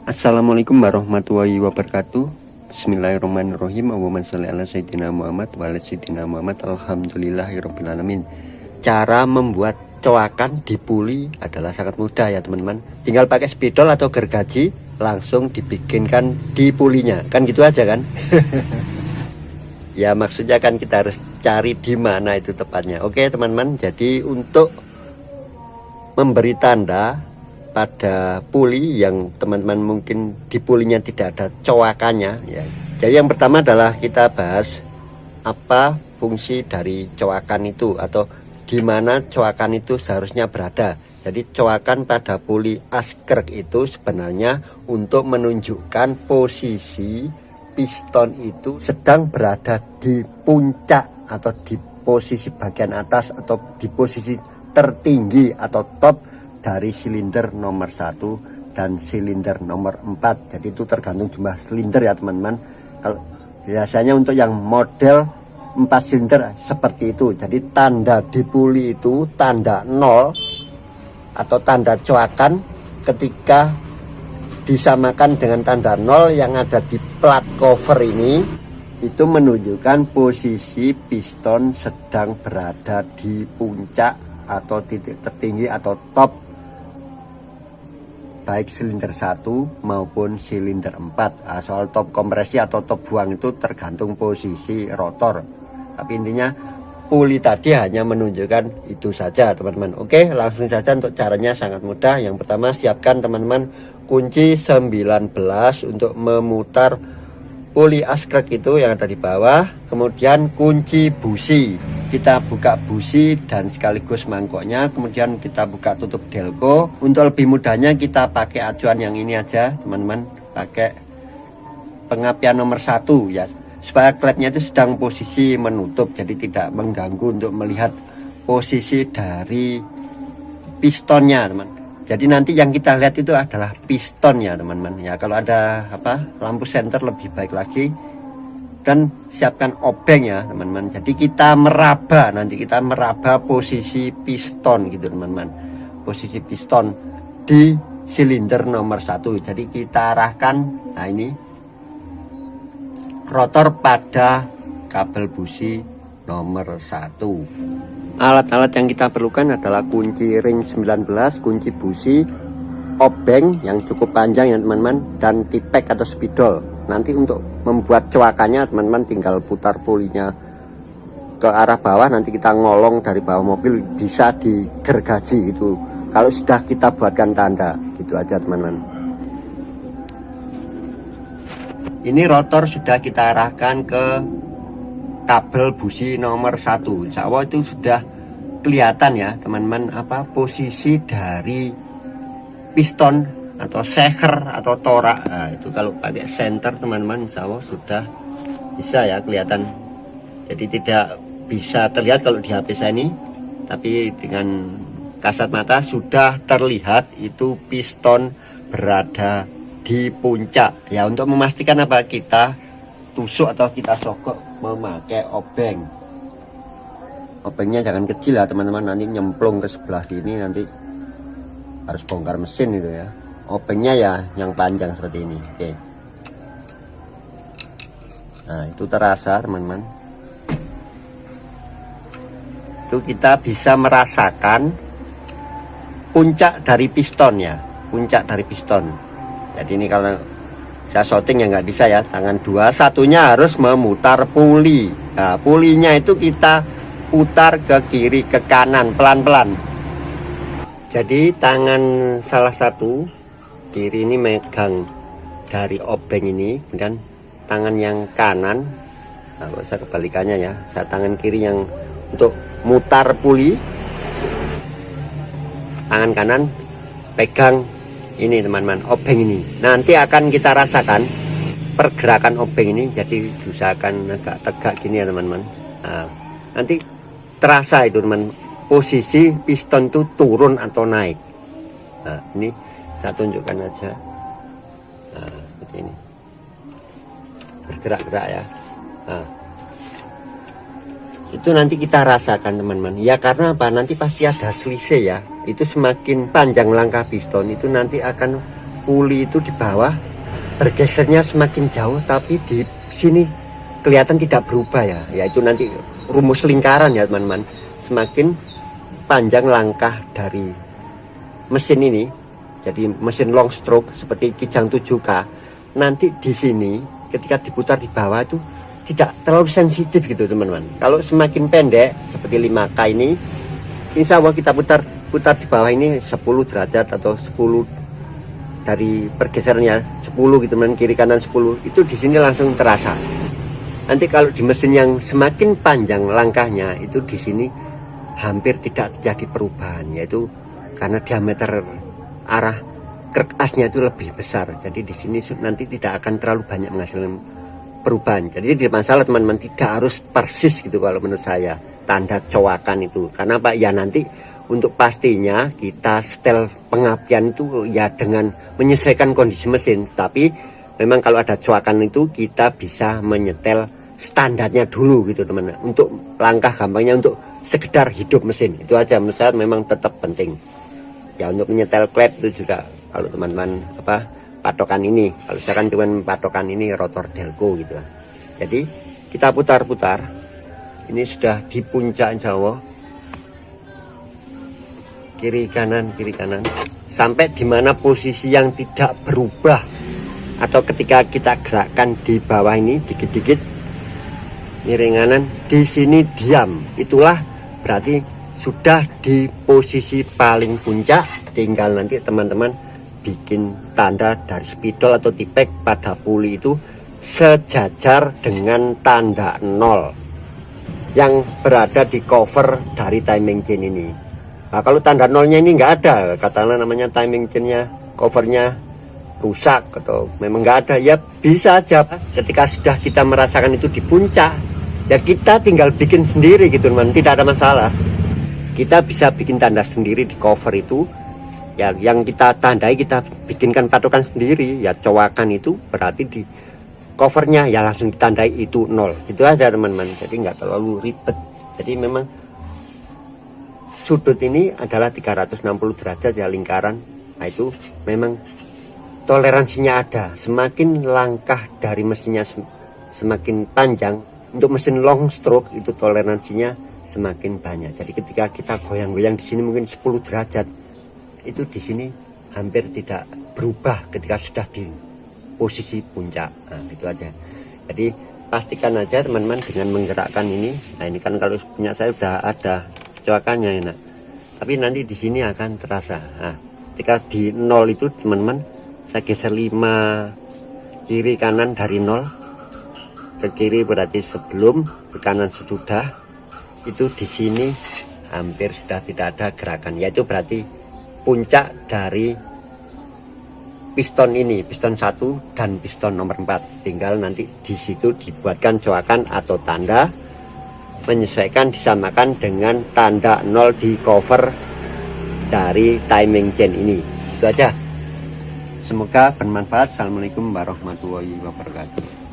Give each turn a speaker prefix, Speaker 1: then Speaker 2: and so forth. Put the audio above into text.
Speaker 1: Assalamualaikum warahmatullahi wabarakatuh. Bismillahirrahmanirrahim. Allahumma sholli ala sayyidina Muhammad wa ala sayyidina Muhammad. Alhamdulillahirabbil alamin. Cara membuat coakan di puli adalah sangat mudah ya teman-teman. Tinggal pakai spidol atau gergaji, langsung dibikinkan di pulinya. Kan gitu aja kan? Ya maksudnya kan kita harus cari di mana itu tepatnya. Oke teman-teman, jadi untuk memberi tanda pada puli yang teman-teman mungkin di pulinya tidak ada coakannya ya. Jadi yang pertama adalah kita bahas apa fungsi dari coakan itu atau di mana coakan itu seharusnya berada. Jadi coakan pada puli askrek itu sebenarnya untuk menunjukkan posisi piston itu sedang berada di puncak atau di posisi bagian atas atau di posisi tertinggi atau top dari silinder nomor 1 dan silinder nomor 4. Jadi itu tergantung jumlah silinder ya teman-teman. Kalau biasanya untuk yang model 4 silinder seperti itu. Jadi tanda di puli itu tanda 0 atau tanda coakan ketika disamakan dengan tanda 0 yang ada di plat cover ini, itu menunjukkan posisi piston sedang berada di puncak atau titik tertinggi atau top baik silinder 1 maupun silinder 4. Soal top kompresi atau top buang itu tergantung posisi rotor, tapi intinya puli tadi hanya menunjukkan itu saja teman-teman. Oke, langsung saja. Untuk caranya sangat mudah. Yang pertama, siapkan teman-teman kunci 19 untuk memutar puli askrek itu yang ada di bawah. Kemudian kunci busi, kita buka busi dan sekaligus mangkoknya. Kemudian kita buka tutup delco. Untuk lebih mudahnya kita pakai acuan yang ini aja teman-teman, pakai pengapian nomor 1 ya, supaya klepnya itu sedang posisi menutup, jadi tidak mengganggu untuk melihat posisi dari pistonnya teman. Jadi nanti yang kita lihat itu adalah piston ya teman-teman ya. Kalau ada lampu senter lebih baik lagi. Dan siapkan obeng ya teman-teman. Jadi kita meraba, nanti kita meraba posisi piston gitu teman-teman. Posisi piston di silinder nomor 1. Jadi kita arahkan, nah ini rotor pada kabel busi nomor 1. Alat-alat yang kita perlukan adalah kunci ring 19, kunci busi, obeng yang cukup panjang ya teman-teman, dan tipek atau spidol. Nanti untuk membuat coakannya teman-teman tinggal putar pulinya ke arah bawah, nanti kita ngolong dari bawah mobil, bisa digergaji itu kalau sudah kita buatkan tanda. Gitu aja teman-teman. Ini rotor sudah kita arahkan ke kabel busi nomor 1. Insya Allah itu sudah kelihatan ya teman-teman posisi dari piston atau seher atau torak. Nah, itu kalau pakai senter teman-teman insya Allah sudah bisa ya kelihatan. Jadi tidak bisa terlihat kalau di HP saya ini, tapi dengan kasat mata sudah terlihat itu piston berada di puncak ya. Untuk memastikan kita tusuk atau kita sogok memakai obeng. Obengnya jangan kecil ya teman-teman, nanti nyemplung ke sebelah sini, nanti harus bongkar mesin itu ya. Obengnya ya yang panjang seperti ini. Oke. Nah itu terasa teman-teman, itu kita bisa merasakan puncak dari piston ya, puncak dari piston. Jadi ini kalau saya shooting ya nggak bisa ya, tangan 2, satunya harus memutar puli. Nah pulinya itu kita putar ke kiri ke kanan pelan-pelan. Jadi tangan salah satu kiri ini megang dari obeng ini, dan tangan yang kanan, nah saya kebalikannya ya, saya tangan kiri yang untuk mutar puli, tangan kanan pegang ini teman-teman, obeng ini. Nanti akan kita rasakan pergerakan obeng ini, jadi usahakan agak tegak gini ya teman-teman. Nah, nanti terasa itu teman, posisi piston itu turun atau naik. Nah ini saya tunjukkan aja. Nah seperti ini, bergerak-gerak ya. Nah, itu nanti kita rasakan teman-teman ya, karena nanti pasti ada selisih ya. Itu semakin panjang langkah piston itu nanti akan puli itu di bawah bergesernya semakin jauh, tapi di sini kelihatan tidak berubah ya, yaitu nanti rumus lingkaran ya teman-teman. Semakin panjang langkah dari mesin ini, jadi mesin long stroke seperti Kijang 7K, nanti di sini ketika diputar di bawah itu tidak terlalu sensitif gitu teman-teman. Kalau semakin pendek seperti 5K ini, insya Allah kita putar di bawah ini 10 derajat atau 10 dari pergeserannya 10 gitu teman, kiri kanan 10, itu di sini langsung terasa. Nanti kalau di mesin yang semakin panjang langkahnya itu di sini hampir tidak terjadi perubahan, yaitu karena diameter arah krek asnya itu lebih besar. Jadi di sini nanti tidak akan terlalu banyak menghasilkan perubahan. Jadi tidak masalah teman-teman, tidak harus persis gitu kalau menurut saya tanda coakan itu. Karena Pak ya nanti untuk pastinya kita setel pengapian itu ya dengan menyesuaikan kondisi mesin. Tapi memang kalau ada coakan itu kita bisa menyetel standarnya dulu gitu teman-teman. Untuk langkah gampangnya untuk sekedar hidup mesin itu aja menurut saya memang tetap penting. Ya untuk menyetel klep itu juga kalau teman-teman patokan ini, kalau misalkan cuman patokan ini rotor Delco gitu. Jadi kita putar-putar. Ini sudah di puncak insya Allah. Kiri kanan sampai dimana posisi yang tidak berubah, atau ketika kita gerakkan di bawah ini dikit-dikit miring kanan, di sini diam, itulah berarti sudah di posisi paling puncak. Tinggal nanti teman-teman bikin tanda dari spidol atau tipek pada puli itu sejajar dengan tanda 0 yang berada di cover dari timing chain ini. Nah, kalau tanda 0-nya ini nggak ada, katakanlah namanya timing chainnya, covernya rusak atau memang nggak ada, ya bisa aja ketika sudah kita merasakan itu di puncak, ya kita tinggal bikin sendiri gitu teman, tidak ada masalah. Kita bisa bikin tanda sendiri di cover itu, ya yang kita tandai kita bikinkan patokan sendiri, ya coakan itu berarti di covernya ya langsung ditandai itu 0, gitu aja teman-teman. Jadi nggak terlalu ribet. Jadi memang sudut ini adalah 360 derajat ya lingkaran. Nah itu memang toleransinya ada. Semakin langkah dari mesinnya semakin panjang, untuk mesin long stroke itu toleransinya semakin banyak. Jadi ketika kita goyang-goyang di sini mungkin 10 derajat, itu di sini hampir tidak berubah ketika sudah di posisi puncak. Nah itu aja. Jadi pastikan aja teman-teman dengan menggerakkan ini. Nah ini kan kalau punya saya udah ada coakannya enak, tapi nanti di sini akan terasa. Nah ketika di 0 itu teman-teman saya geser 5 kiri kanan dari 0 ke kiri berarti sebelum, ke kanan sesudah, itu di sini hampir sudah tidak ada gerakan, yaitu berarti puncak dari piston ini, piston 1 dan piston nomor 4. Tinggal nanti di situ dibuatkan coakan atau tanda menyesuaikan, disamakan dengan tanda 0 di cover dari timing chain ini. Itu aja. Semoga bermanfaat. Assalamualaikum warahmatullahi wabarakatuh.